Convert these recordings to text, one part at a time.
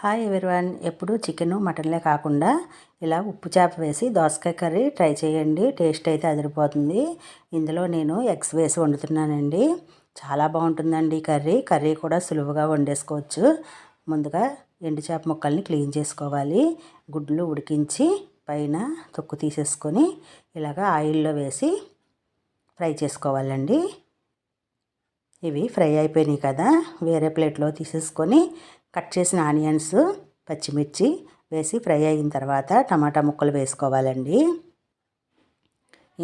Hi everyone. ఎప్పుడు chicken మటన్లే కాకుండా ఇలా ఉప్పు చేప వేసి దోసకాయ కర్రీ ట్రై చేయండి. టేస్ట్ అయితే అదిరిపోతుంది. ఇందులో నేను ఎగ్స్ వేసి వండుతున్నానండి. చాలా బాగుంటుందండి కర్రీ కూడా సులువుగా వండేసుకోవచ్చు. ముందుగా ఎండు చేప ముక్కల్ని క్లీన్ చేసుకోవాలి. గుడ్లు ఉడికించి పైన తొక్కు తీసేసుకొని ఇలాగ ఆయిల్లో వేసి ఫ్రై చేసుకోవాలండి. ఇవి ఫ్రై అయిపోయినాయి కదా, వేరే ప్లేట్లో తీసేసుకొని కట్ చేసిన ఆనియన్స్, పచ్చిమిర్చి వేసి ఫ్రై అయిన తర్వాత టమాటా ముక్కలు వేసుకోవాలండి.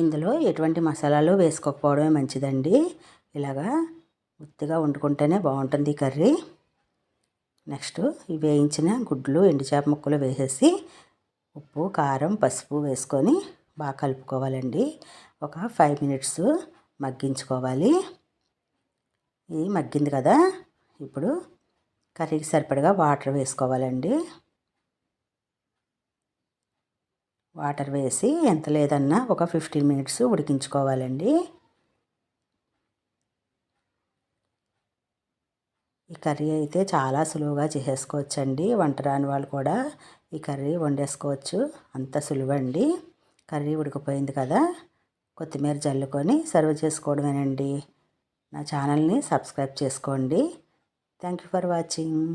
ఇందులో ఎటువంటి మసాలాలు వేసుకోకపోవడమే మంచిదండి. ఇలాగా ఉత్తిగా వండుకుంటేనే బాగుంటుంది కర్రీ. నెక్స్ట్ ఈ వేయించిన గుడ్లు, ఎండుచేప ముక్కలు వేసేసి ఉప్పు, కారం, పసుపు వేసుకొని బాగా కలుపుకోవాలండి. ఒక 5 మినిట్స్ మగ్గించుకోవాలి. ఇది మగ్గింది కదా, ఇప్పుడు కర్రీకి సరిపడగా వాటర్ వేసుకోవాలండి. వాటర్ వేసి ఎంత లేదన్నా ఒక 15 మినిట్స్ ఉడికించుకోవాలండి. ఈ కర్రీ అయితే చాలా సులువుగా చేసేసుకోవచ్చండి. వంట రాని వాళ్ళు కూడా ఈ కర్రీ వండేసుకోవచ్చు. అంత సులువండి. కర్రీ ఉడికిపోయింది కదా, కొత్తిమీర జల్లుకొని సర్వ్ చేసుకోవడమేనండి. నా ఛానల్ని సబ్స్క్రైబ్ చేసుకోండి. Thank you for watching.